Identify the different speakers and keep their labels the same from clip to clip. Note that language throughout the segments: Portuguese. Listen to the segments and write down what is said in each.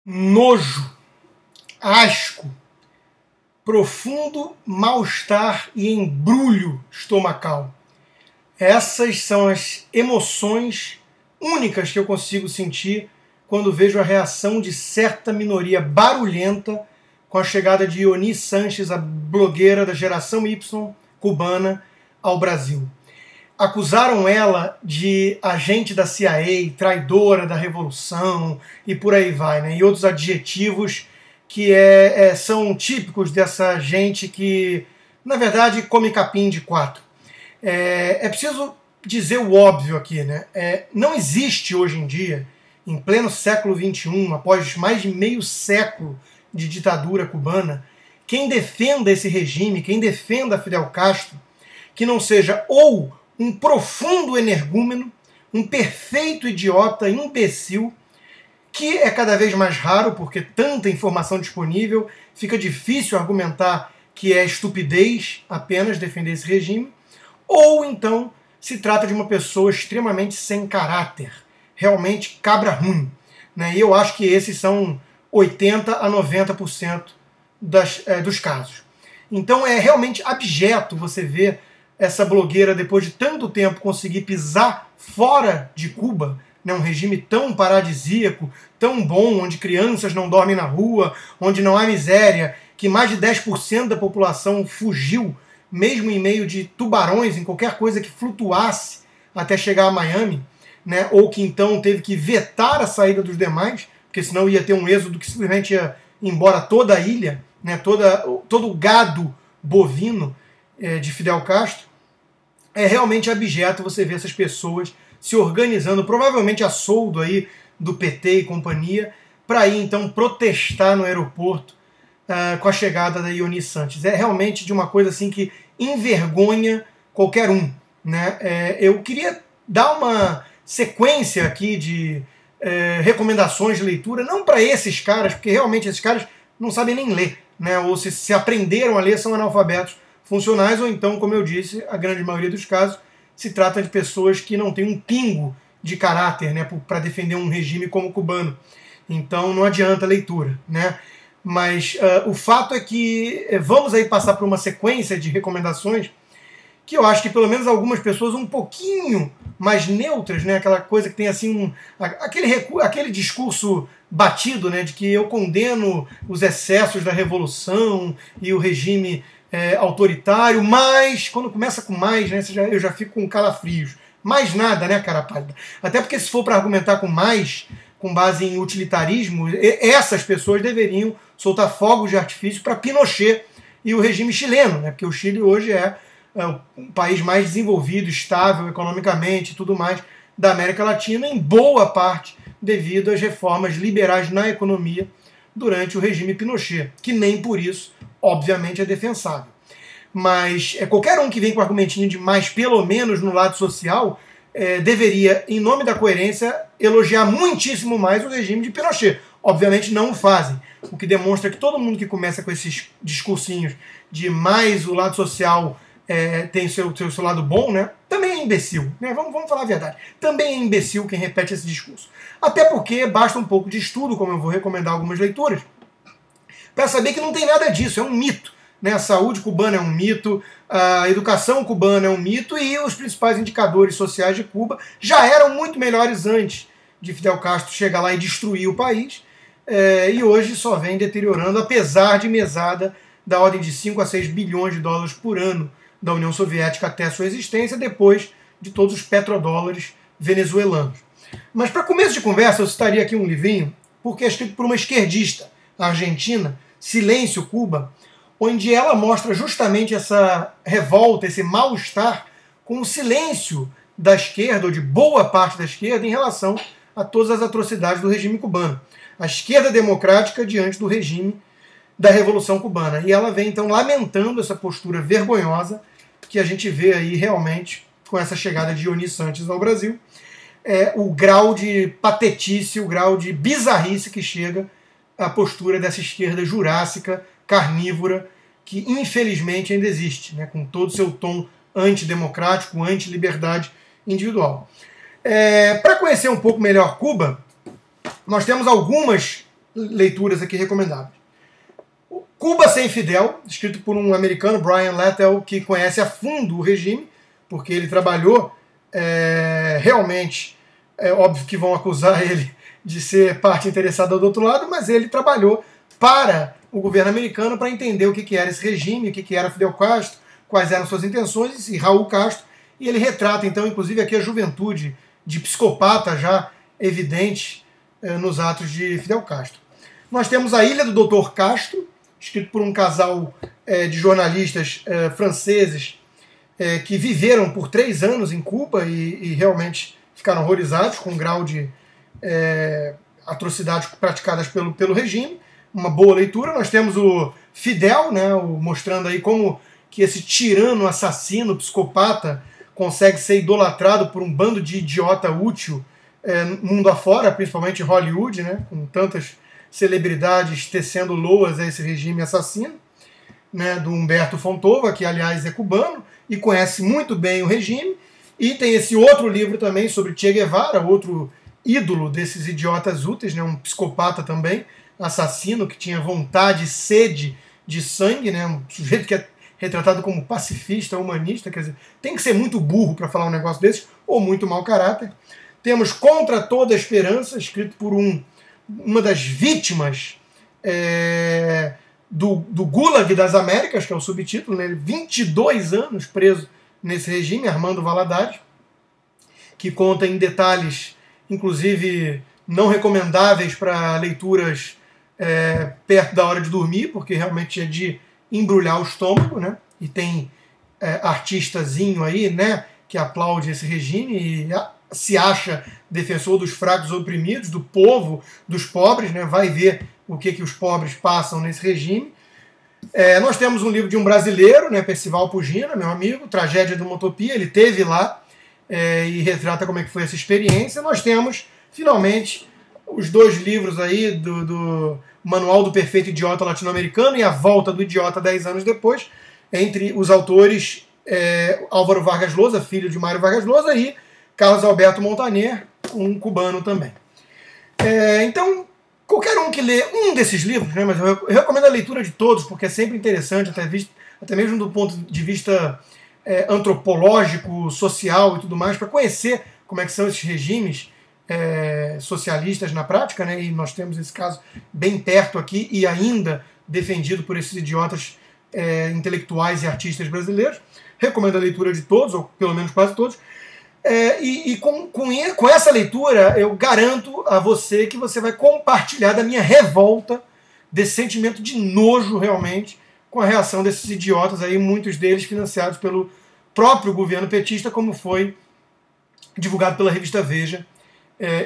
Speaker 1: nojo, asco, profundo mal-estar e embrulho estomacal. Essas são as emoções únicas que eu consigo sentir quando vejo a reação de certa minoria barulhenta com a chegada de Ioni Sanches, a blogueira da geração Y cubana, ao Brasil. Acusaram ela de agente da CIA, traidora da revolução e por aí vai, né? E outros adjetivos que são típicos dessa gente que, na verdade, come capim de quatro. É preciso dizer o óbvio aqui, né? Não existe hoje em dia, em pleno século XXI, após mais de meio século de ditadura cubana, quem defenda esse regime, quem defenda Fidel Castro, que não seja ou um profundo energúmeno, um perfeito idiota, imbecil, que é cada vez mais raro, porque tanta informação disponível, fica difícil argumentar que é estupidez apenas defender esse regime, ou então se trata de uma pessoa extremamente sem caráter, realmente cabra ruim. Né? E eu acho que esses são 80% a 90% dos casos. Então é realmente abjeto você ver essa blogueira, depois de tanto tempo, conseguir pisar fora de Cuba, né, um regime tão paradisíaco, tão bom, onde crianças não dormem na rua, onde não há miséria, que mais de 10% da população fugiu, mesmo em meio de tubarões, em qualquer coisa que flutuasse até chegar a Miami, né, ou que então teve que vetar a saída dos demais, porque senão ia ter um êxodo que simplesmente ia embora toda a ilha, né, todo o gado bovino de Fidel Castro. É realmente abjeto você ver essas pessoas se organizando, provavelmente a soldo aí do PT e companhia, para ir então protestar no aeroporto com a chegada da Ioni Sanches. É realmente de uma coisa assim que envergonha qualquer um. Né? Eu queria dar uma sequência aqui de recomendações de leitura, não para esses caras, porque realmente esses caras não sabem nem ler, né? Ou se aprenderam a ler são analfabetos funcionais, ou então, como eu disse, a grande maioria dos casos se trata de pessoas que não têm um pingo de caráter, né, para defender um regime como o cubano. Então não adianta a leitura. Né? Mas o fato é que vamos aí passar por uma sequência de recomendações que eu acho que pelo menos algumas pessoas um pouquinho mais neutras, né, aquela coisa que tem assim aquele discurso batido, né, de que eu condeno os excessos da revolução e o regime autoritário, mas quando começa com mais, né, eu já fico com calafrios. Mais nada, né, cara pálida? Até porque se for para argumentar com mais, com base em utilitarismo, essas pessoas deveriam soltar fogos de artifício para Pinochet e o regime chileno, né, porque o Chile hoje é o país mais desenvolvido, estável economicamente e tudo mais da América Latina, em boa parte devido às reformas liberais na economia durante o regime Pinochet, que nem por isso, obviamente, é defensável. Mas qualquer um que vem com argumentinho de mais, pelo menos no lado social, deveria, em nome da coerência, elogiar muitíssimo mais o regime de Pinochet. Obviamente não o fazem, o que demonstra que todo mundo que começa com esses discursinhos de mais o lado social tem seu lado bom, né, também é imbecil. Né? Vamos falar a verdade. Também é imbecil quem repete esse discurso. Até porque basta um pouco de estudo, como eu vou recomendar algumas leituras, para saber que não tem nada disso, é um mito. Né? A saúde cubana é um mito, a educação cubana é um mito e os principais indicadores sociais de Cuba já eram muito melhores antes de Fidel Castro chegar lá e destruir o país, e hoje só vem deteriorando, apesar de mesada da ordem de 5 a 6 bilhões de dólares por ano da União Soviética até a sua existência, depois de todos os petrodólares venezuelanos. Mas para começo de conversa, eu citaria aqui um livrinho, porque é escrito por uma esquerdista argentina, Silêncio Cuba, onde ela mostra justamente essa revolta, esse mal-estar com o silêncio da esquerda, ou de boa parte da esquerda, em relação a todas as atrocidades do regime cubano. A esquerda democrática diante do regime da Revolução Cubana. E ela vem, então, lamentando essa postura vergonhosa que a gente vê aí realmente com essa chegada de Ioni Sanches ao Brasil. O grau de patetice, o grau de bizarrice que chega a postura dessa esquerda jurássica, carnívora, que infelizmente ainda existe, né, com todo o seu tom antidemocrático, anti-liberdade individual. Para conhecer um pouco melhor Cuba, nós temos algumas leituras aqui recomendáveis. Cuba sem Fidel, escrito por um americano, Brian Latell, que conhece a fundo o regime, porque ele trabalhou realmente, é óbvio que vão acusar ele de ser parte interessada do outro lado, mas ele trabalhou para o governo americano para entender o que era esse regime, o que era Fidel Castro, quais eram suas intenções, e Raul Castro, e ele retrata, então, inclusive aqui a juventude de psicopata já evidente nos atos de Fidel Castro. Nós temos A Ilha do Dr. Castro, escrito por um casal de jornalistas franceses que viveram por 3 anos em Cuba e realmente ficaram horrorizados com o grau de atrocidades praticadas pelo regime. Uma boa leitura. Nós temos o Fidel, né, mostrando aí como que esse tirano, assassino, psicopata consegue ser idolatrado por um bando de idiota útil mundo afora, principalmente Hollywood, né, com tantas celebridades tecendo loas a esse regime assassino, né, do Humberto Fontova, que aliás é cubano e conhece muito bem o regime. E tem esse outro livro também sobre Che Guevara, outro ídolo desses idiotas úteis, né, um psicopata também, assassino, que tinha vontade e sede de sangue, né, um sujeito que é retratado como pacifista, humanista, quer dizer, tem que ser muito burro para falar um negócio desses, ou muito mau caráter. Temos Contra Toda a Esperança, escrito por uma das vítimas do Gulag das Américas, que é o subtítulo, né, 22 anos preso nesse regime, Armando Valadares, que conta em detalhes, inclusive não recomendáveis para leituras perto da hora de dormir, porque realmente é de embrulhar o estômago, né? E tem artistazinho aí, né, que aplaude esse regime e se acha defensor dos fracos oprimidos, do povo, dos pobres, né? Vai ver o que os pobres passam nesse regime. Nós temos um livro de um brasileiro, né, Percival Pugina, meu amigo, Tragédia de uma Utopia, ele esteve lá e retrata como é que foi essa experiência. Nós temos, finalmente, os 2 livros aí do Manual do Perfeito Idiota Latino-Americano e A Volta do Idiota 10 anos depois, entre os autores Álvaro Vargas Llosa, filho de Mário Vargas Llosa, e Carlos Alberto Montaner, um cubano também. Então, qualquer um que lê um desses livros, né, mas eu recomendo a leitura de todos, porque é sempre interessante, até mesmo do ponto de vista antropológico, social e tudo mais, para conhecer como é que são esses regimes socialistas na prática, né, e nós temos esse caso bem perto aqui e ainda defendido por esses idiotas intelectuais e artistas brasileiros. Recomendo a leitura de todos, ou pelo menos quase todos. Com essa leitura, eu garanto a você que você vai compartilhar da minha revolta, desse sentimento de nojo realmente, com a reação desses idiotas aí, muitos deles financiados pelo próprio governo petista, como foi divulgado pela revista Veja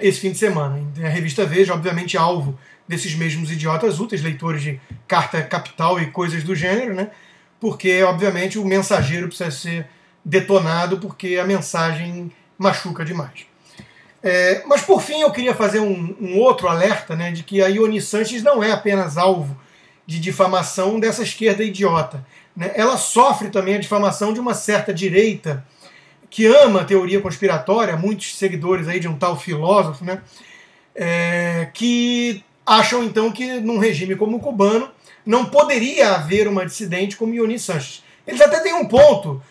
Speaker 1: esse fim de semana. A revista Veja, obviamente, alvo desses mesmos idiotas úteis, leitores de Carta Capital e coisas do gênero, né? Porque, obviamente, o mensageiro precisa ser detonado, porque a mensagem machuca demais. Mas, por fim, eu queria fazer um outro alerta, né, de que a Ione Sanches não é apenas alvo de difamação dessa esquerda idiota, né? Ela sofre também a difamação de uma certa direita que ama a teoria conspiratória, muitos seguidores aí de um tal filósofo, né, que acham então que num regime como o cubano não poderia haver uma dissidente como Ione Sanches. Eles até têm um ponto,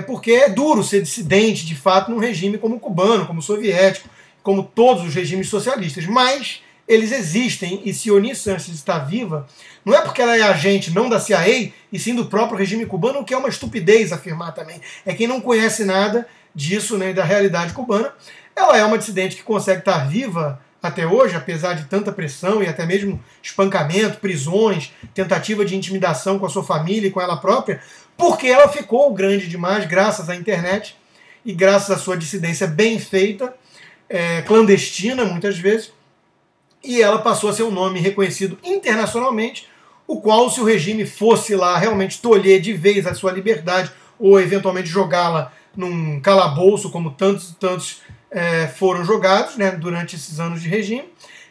Speaker 1: porque é duro ser dissidente de fato num regime como o cubano, como o soviético, como todos os regimes socialistas, mas eles existem, e se Ione Sanches está viva, não é porque ela é agente não da CIA, e sim do próprio regime cubano, o que é uma estupidez afirmar também. É quem não conhece nada disso, né, da realidade cubana. Ela é uma dissidente que consegue estar viva até hoje, apesar de tanta pressão e até mesmo espancamento, prisões, tentativa de intimidação com a sua família e com ela própria, porque ela ficou grande demais graças à internet e graças à sua dissidência bem feita, clandestina muitas vezes, e ela passou a ser um nome reconhecido internacionalmente, o qual, se o regime fosse lá realmente tolher de vez a sua liberdade ou eventualmente jogá-la num calabouço, como tantos foram jogados, né, durante esses anos de regime,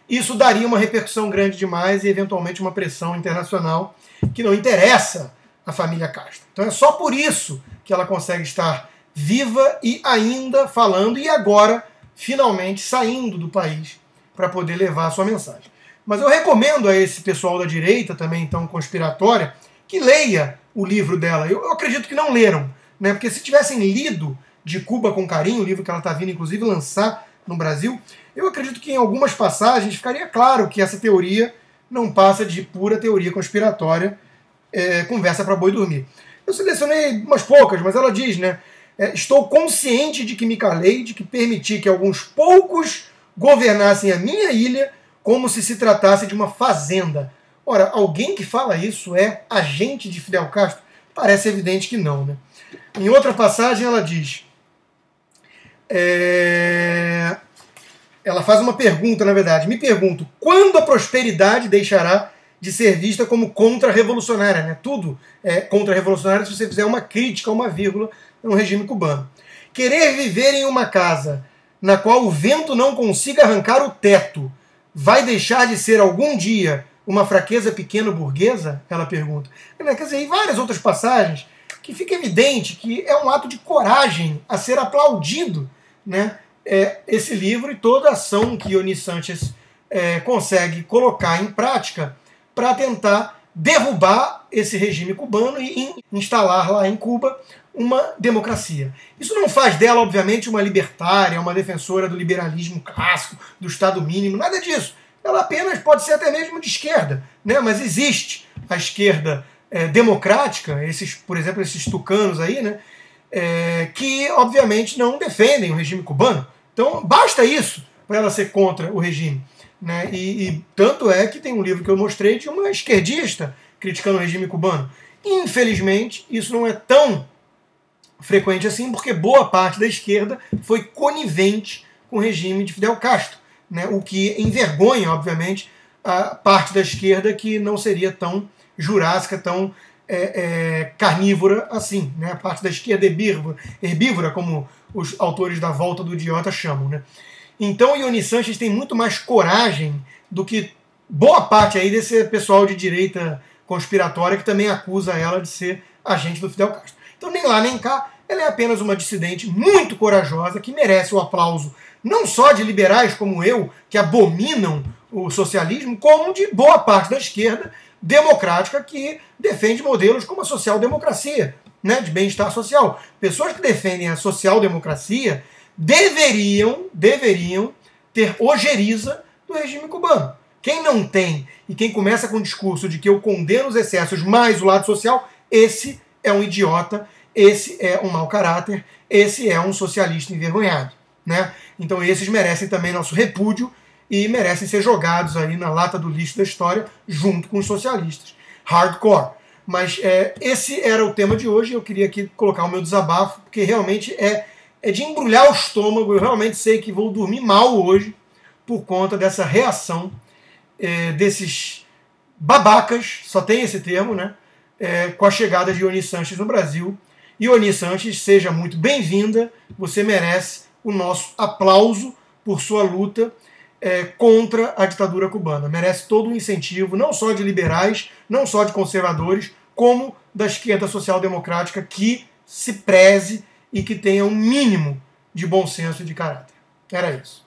Speaker 1: isso daria uma repercussão grande demais e eventualmente uma pressão internacional que não interessa à família Castro. Então é só por isso que ela consegue estar viva e ainda falando, e agora finalmente saindo do país para poder levar a sua mensagem. Mas eu recomendo a esse pessoal da direita, também tão conspiratória, que leia o livro dela. Eu acredito que não leram, né? Porque se tivessem lido De Cuba com Carinho, o livro que ela está vindo, inclusive, lançar no Brasil, eu acredito que em algumas passagens ficaria claro que essa teoria não passa de pura teoria conspiratória, conversa para boi dormir. Eu selecionei umas poucas, mas ela diz, né? Estou consciente de que me calei, de que permiti que alguns poucos governassem a minha ilha como se tratasse de uma fazenda. Ora, alguém que fala isso é agente de Fidel Castro? Parece evidente que não, né? Em outra passagem ela diz... Ela faz uma pergunta, na verdade. Me pergunto, quando a prosperidade deixará de ser vista como contra-revolucionária? Né? Tudo é contra-revolucionário se você fizer uma crítica, uma vírgula, no regime cubano. Querer viver em uma casa na qual o vento não consiga arrancar o teto vai deixar de ser algum dia uma fraqueza pequeno-burguesa? Ela pergunta. Quer dizer, em várias outras passagens que fica evidente que é um ato de coragem a ser aplaudido, né? Esse livro e toda a ação que Ioannis Sánchez consegue colocar em prática para tentar derrubar esse regime cubano e instalar lá em Cuba uma democracia. Isso não faz dela, obviamente, uma libertária, uma defensora do liberalismo clássico, do Estado mínimo, nada disso. Ela apenas pode ser até mesmo de esquerda, né? Mas existe a esquerda democrática, por exemplo, esses tucanos aí, né? Que obviamente não defendem o regime cubano. Então basta isso para ela ser contra o regime. Né? E tanto é que tem um livro que eu mostrei de uma esquerdista criticando o regime cubano. Infelizmente, isso não é tão frequente assim, porque boa parte da esquerda foi conivente com o regime de Fidel Castro, né? O que envergonha, obviamente, a parte da esquerda que não seria tão jurássica, tão carnívora assim, né? A parte da esquerda herbívora, como os autores da Volta do Idiota chamam, né? Então, Ioannis Sánchez tem muito mais coragem do que boa parte aí desse pessoal de direita conspiratória que também acusa ela de ser agente do Fidel Castro. Então, nem lá nem cá, ela é apenas uma dissidente muito corajosa que merece o aplauso não só de liberais como eu, que abominam o socialismo, como de boa parte da esquerda democrática que defende modelos como a social-democracia, né, de bem-estar social. Pessoas que defendem a social-democracia deveriam ter ojeriza do regime cubano. Quem não tem e quem começa com o discurso de que eu condeno os excessos mais o lado social, esse é um idiota, esse é um mau caráter, esse é um socialista envergonhado. Né? Então esses merecem também nosso repúdio e merecem ser jogados aí na lata do lixo da história junto com os socialistas. Hardcore. Mas esse era o tema de hoje. Eu queria aqui colocar o meu desabafo, porque realmente é de embrulhar o estômago. Eu realmente sei que vou dormir mal hoje por conta dessa reação desses babacas, só tem esse termo, né? Com a chegada de Ioannis Sánchez no Brasil. Ioannis Sánchez, seja muito bem-vinda. Você merece o nosso aplauso por sua luta contra a ditadura cubana. Merece todo o incentivo, não só de liberais, não só de conservadores, como da esquerda social-democrática que se preze e que tenha um mínimo de bom senso e de caráter. Era isso.